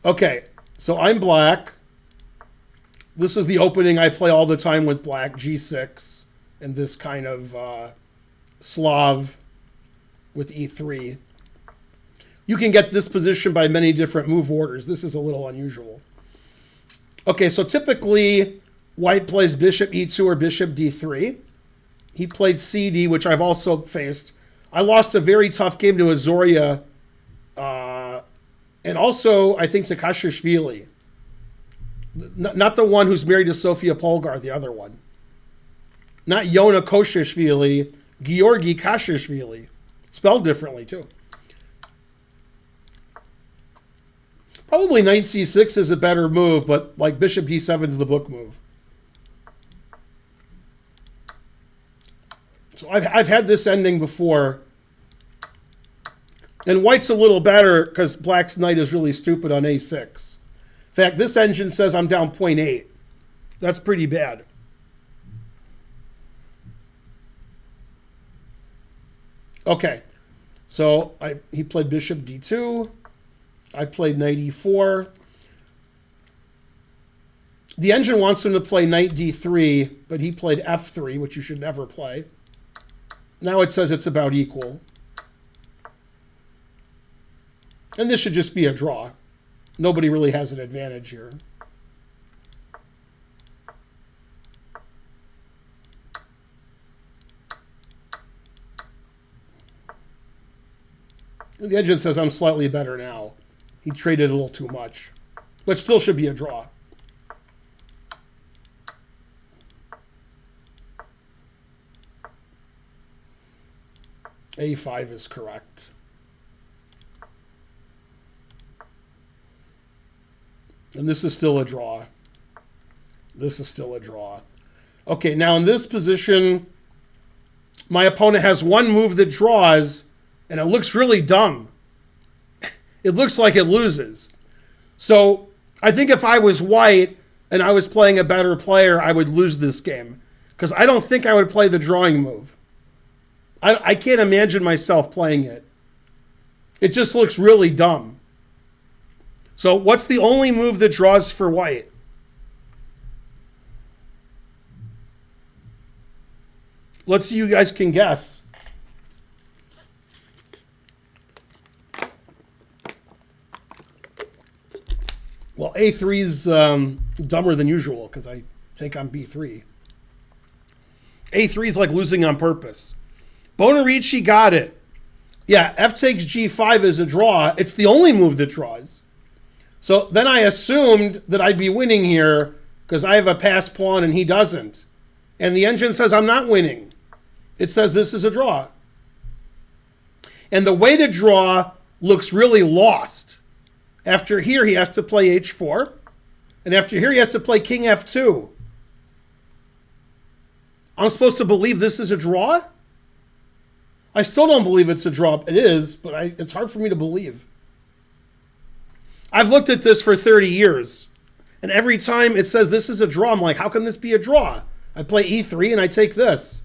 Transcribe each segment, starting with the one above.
Okay, so I'm black. This is the opening I play all the time with black, G6, and this kind of Slav with E3. You can get this position by many different move orders. This is a little unusual. Okay, so typically white plays bishop E2 or bishop D3. He played CD, which I've also faced. I lost a very tough game to Azoria, and also I think to Kashishvili. Not the one who's married to Sofia Polgar, the other one. Not Yona Koshishvili, Georgi Kashishvili. Spelled differently, too. Probably knight c6 is a better move, but like bishop d7 is the book move. So I've had this ending before. And white's a little better because black's knight is really stupid on a6. In fact, this engine says I'm down 0.8. That's pretty bad. Okay, so he played bishop d2. I played knight e4. The engine wants him to play knight d3, but he played f3, which you should never play. Now it says it's about equal. And this should just be a draw. Nobody really has an advantage here. The engine says I'm slightly better now. He traded a little too much. But still should be a draw. A5 is correct. And this is still a draw. This is still a draw. Okay, now in this position, my opponent has one move that draws, and it looks really dumb. It looks like it loses. So I think if I was white and I was playing a better player, I would lose this game. Because I don't think I would play the drawing move. I can't imagine myself playing it. It just looks really dumb. So what's the only move that draws for white? Let's see, you guys can guess. Well, A3 is dumber than usual because I take on B3. A3 is like losing on purpose. Bonarici got it. Yeah, F takes G5 is a draw. It's the only move that draws. So then I assumed that I'd be winning here because I have a passed pawn and he doesn't. And the engine says I'm not winning. It says this is a draw. And the way to draw looks really lost. After here, he has to play H4. And after here, he has to play King F2. I'm supposed to believe this is a draw? I still don't believe it's a draw. It is, but it's hard for me to believe. I've looked at this for 30 years. And every time it says this is a draw, I'm like, how can this be a draw? I play E3 and I take this.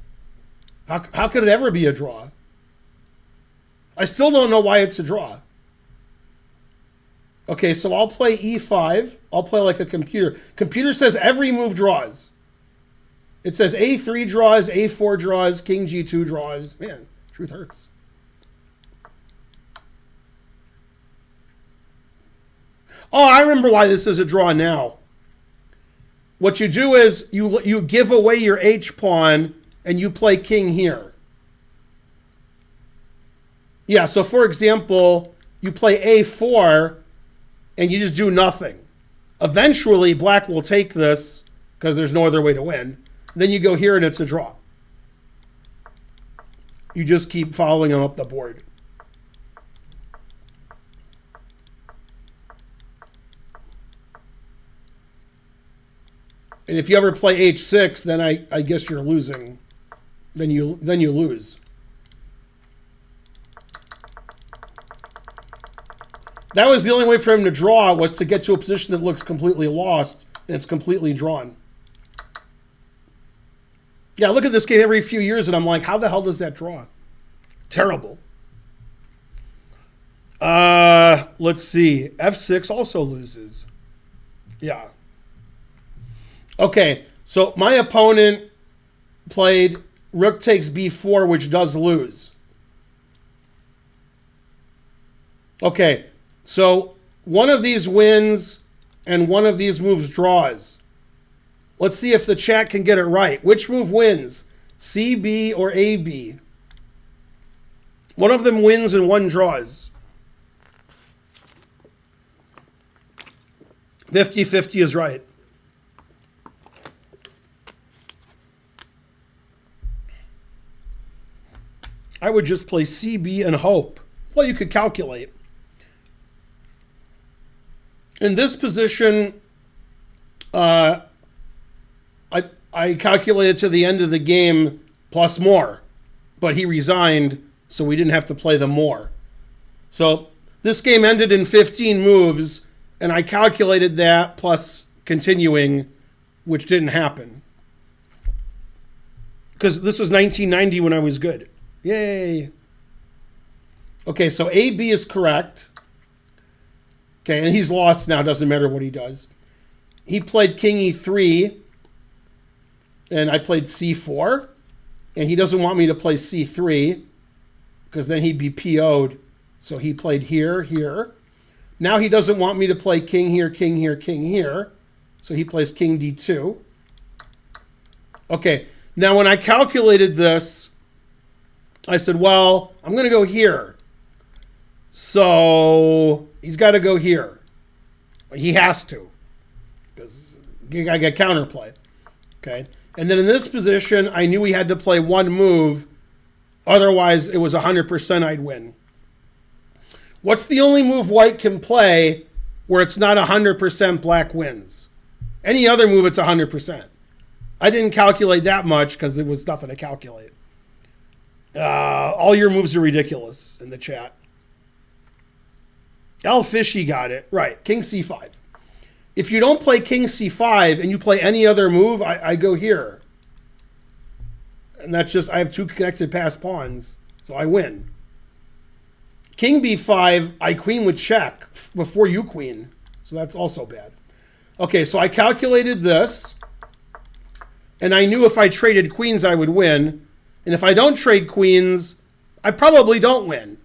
How could it ever be a draw? I still don't know why it's a draw. Okay, so I'll play E5. I'll play like a computer. Computer says every move draws. It says A3 draws, A4 draws, King G2 draws. Man, truth hurts. Oh, I remember why this is a draw now. What you do is you give away your H pawn and you play king here. Yeah, so for example, you play A4 and you just do nothing. Eventually, black will take this because there's no other way to win. Then you go here and it's a draw. You just keep following him up the board. And if you ever play H6, then I guess you're losing. Then you lose. That was the only way for him to draw, was to get to a position that looks completely lost, and it's completely drawn. Yeah, I look at this game every few years, and I'm like, how the hell does that draw? Terrible. Let's see. F6 also loses. Yeah. Okay, so my opponent played rook takes b4, which does lose. Okay, so one of these wins and one of these moves draws. Let's see if the chat can get it right. Which move wins? CB or AB? One of them wins and one draws. 50-50 is right. I would just play CB and hope. Well, you could calculate. In this position, I calculated to the end of the game plus more, but he resigned, so we didn't have to play the more. So this game ended in 15 moves, and I calculated that plus continuing, which didn't happen. Because this was 1990 when I was good. Yay. Okay, so AB is correct. Okay, and he's lost now. Doesn't matter what he does. He played king e3, and I played c4. And he doesn't want me to play c3, because then he'd be PO'd. So he played here, here. Now he doesn't want me to play king here, king here, king here. So he plays king d2. Okay, now when I calculated this, I said, well, I'm going to go here. So he's got to go here. He has to, because I get counterplay. Okay, and then in this position, I knew he had to play one move. Otherwise, it was 100% I'd win. What's the only move white can play where it's not 100% black wins? Any other move, it's 100%. I didn't calculate that much because it was nothing to calculate. All your moves are ridiculous in the chat. L Fishy got it. Right, king c5. If you don't play king c5 and you play any other move, I go here. And that's just, I have two connected passed pawns, so I win. King b5, I queen would check before you queen. So that's also bad. Okay, so I calculated this. And I knew if I traded queens, I would win. And if I don't trade queens, I probably don't win.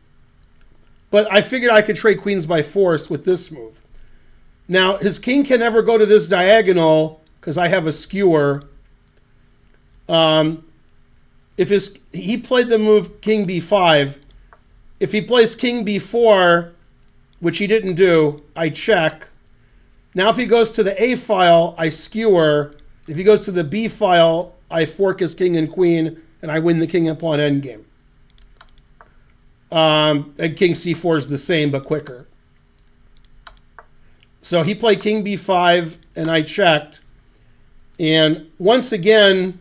But I figured I could trade queens by force with this move. Now, his king can never go to this diagonal because I have a skewer. He played the move king b5. If he plays king b4, which he didn't do, I check. Now if he goes to the A file, I skewer. If he goes to the B file, I fork his king and queen, and I win the king and pawn endgame. And king c4 is the same, but quicker. So he played king b5, and I checked. And once again,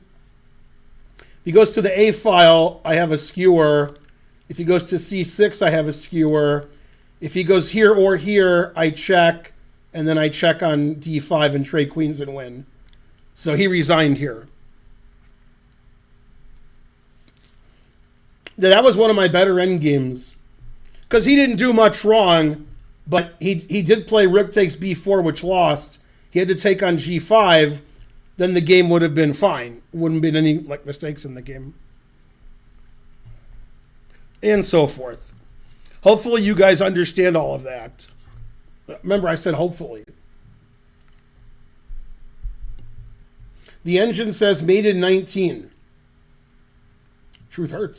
if he goes to the A file, I have a skewer. If he goes to c6, I have a skewer. If he goes here or here, I check, and then I check on d5 and trade queens and win. So he resigned here. That was one of my better endgames. Because he didn't do much wrong, but he did play rook takes b4, which lost. He had to take on g5, then the game would have been fine. Wouldn't have been any mistakes in the game. And so forth. Hopefully you guys understand all of that. Remember, I said hopefully. The engine says made in 19. Truth hurts.